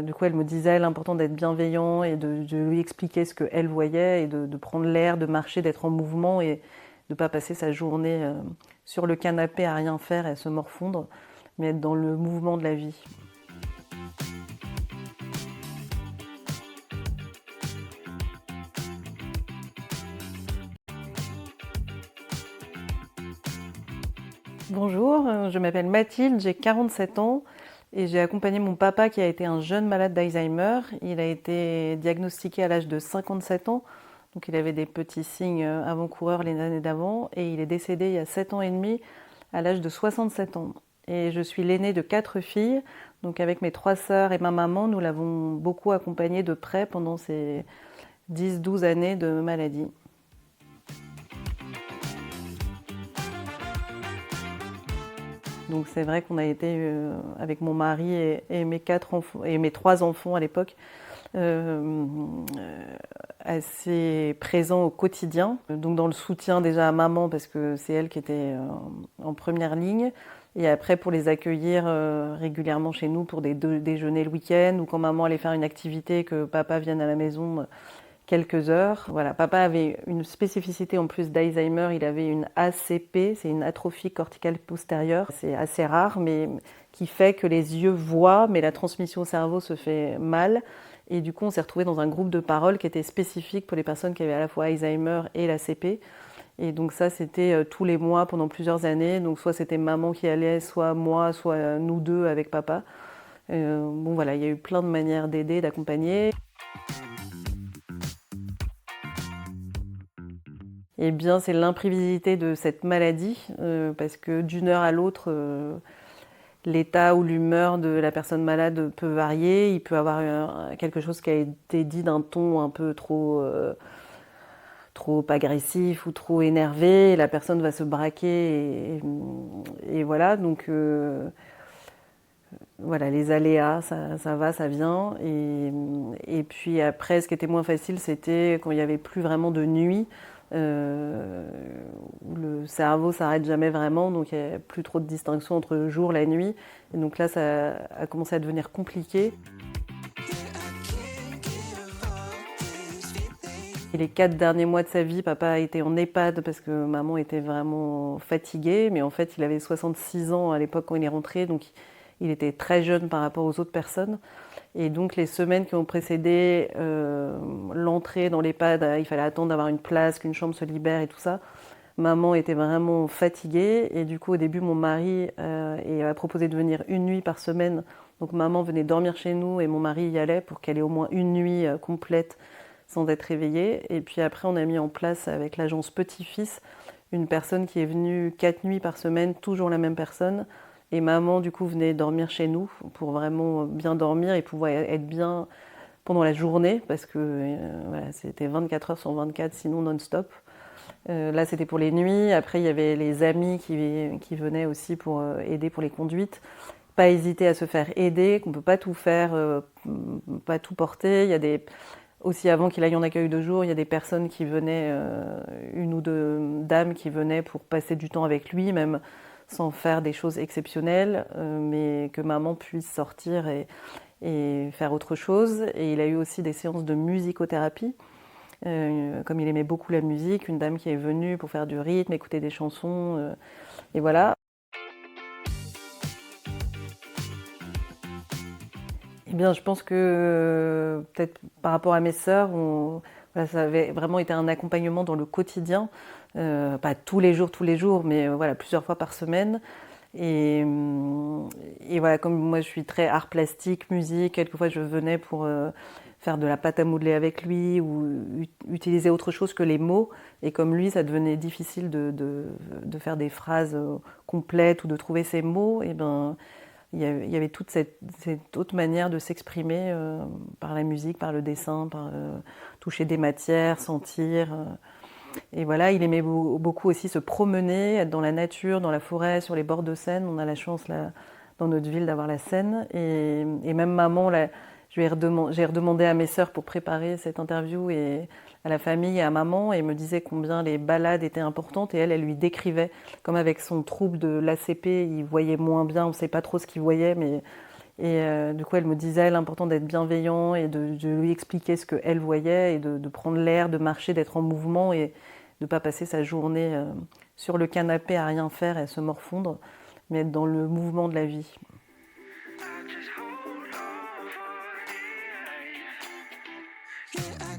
Du coup, elle me disait l'important d'être bienveillant et de lui expliquer ce qu'elle voyait et de prendre l'air, de marcher, d'être en mouvement et de ne pas passer sa journée sur le canapé à rien faire et à se morfondre, mais être dans le mouvement de la vie. Bonjour, je m'appelle Mathilde, j'ai 47 ans et j'ai accompagné mon papa qui a été un jeune malade d'Alzheimer. Il a été diagnostiqué à l'âge de 57 ans, donc il avait des petits signes avant-coureurs les années d'avant et il est décédé il y a 7 ans et demi à l'âge de 67 ans. Et je suis l'aînée de 4 filles, donc avec mes 3 sœurs et ma maman, nous l'avons beaucoup accompagné de près pendant ces 10-12 années de maladie. Donc c'est vrai qu'on a été avec mon mari et mes 4 enfants et mes 3 enfants à l'époque euh, assez présents au quotidien. Donc dans le soutien déjà à maman parce que c'est elle qui était en première ligne. Et après pour les accueillir régulièrement chez nous pour des déjeuners le week-end ou quand maman allait faire une activité que papa vienne à la maison quelques heures. Voilà, papa avait une spécificité en plus d'Alzheimer, il avait une ACP, c'est une atrophie corticale postérieure. C'est assez rare, mais qui fait que les yeux voient, mais la transmission au cerveau se fait mal. Et du coup, on s'est retrouvé dans un groupe de parole qui était spécifique pour les personnes qui avaient à la fois Alzheimer et l'ACP. Et donc ça, c'était tous les mois pendant plusieurs années. Donc soit c'était maman qui allait, soit moi, soit nous deux avec papa. Bon voilà, il y a eu plein de manières d'aider, d'accompagner. Eh bien, c'est l'imprévisibilité de cette maladie, parce que d'une heure à l'autre, l'état ou l'humeur de la personne malade peut varier. Il peut avoir quelque chose qui a été dit d'un ton un peu trop agressif ou trop énervé. Et la personne va se braquer et voilà. Donc voilà, les aléas, ça va, ça vient. Et puis après, ce qui était moins facile, c'était quand il n'y avait plus vraiment de nuit, où le cerveau s'arrête jamais vraiment, donc il n'y a plus trop de distinction entre le jour et la nuit. Et donc là, ça a commencé à devenir compliqué. Et les 4 derniers mois de sa vie, papa a été en EHPAD parce que maman était vraiment fatiguée. Mais en fait, il avait 66 ans à l'époque quand il est rentré, donc il était très jeune par rapport aux autres personnes. Et donc les semaines qui ont précédé l'entrée dans l'EHPAD, il fallait attendre d'avoir une place, qu'une chambre se libère et tout ça. Maman était vraiment fatiguée et du coup au début mon mari a proposé de venir une nuit par semaine. Donc maman venait dormir chez nous et mon mari y allait pour qu'elle ait au moins une nuit complète sans être réveillée. Et puis après on a mis en place avec l'agence Petit-Fils une personne qui est venue 4 nuits par semaine, toujours la même personne. Et maman du coup venait dormir chez nous pour vraiment bien dormir et pouvoir être bien pendant la journée parce que voilà, c'était 24 heures sur 24 sinon non-stop. Là, c'était pour les nuits. Après, il y avait les amis qui venaient aussi pour aider pour les conduites. Pas hésiter à se faire aider, qu'on ne peut pas tout faire, pas tout porter. Il y a aussi avant qu'il aille en accueil de jour, il y a des personnes qui venaient, une ou deux dames qui venaient pour passer du temps avec lui, même sans faire des choses exceptionnelles, mais que maman puisse sortir et faire autre chose. Et il a eu aussi des séances de musicothérapie. Comme il aimait beaucoup la musique, une dame qui est venue pour faire du rythme, écouter des chansons, et voilà. Eh bien, je pense que peut-être par rapport à mes sœurs, voilà, ça avait vraiment été un accompagnement dans le quotidien, pas tous les jours, mais voilà, plusieurs fois par semaine. Et, et voilà, comme moi je suis très art plastique, musique, quelquefois je venais pour faire de la pâte à modeler avec lui ou utiliser autre chose que les mots. Et comme lui, ça devenait difficile de faire des phrases complètes ou de trouver ses mots, et ben, il y avait toute cette autre manière de s'exprimer par la musique, par le dessin, par toucher des matières, sentir. Et voilà, il aimait beaucoup aussi se promener, être dans la nature, dans la forêt, sur les bords de Seine. On a la chance là, dans notre ville d'avoir la Seine. Et même maman, là, j'ai redemandé à mes sœurs pour préparer cette interview et à la famille et à maman et me disait combien les balades étaient importantes. Et elle lui décrivait, comme avec son trouble de l'ACP, il voyait moins bien, on ne sait pas trop ce qu'il voyait, mais Et du coup, elle me disait l'important d'être bienveillant et de lui expliquer ce qu'elle voyait et de prendre l'air, de marcher, d'être en mouvement et de ne pas passer sa journée sur le canapé à rien faire et à se morfondre, mais être dans le mouvement de la vie. Yeah,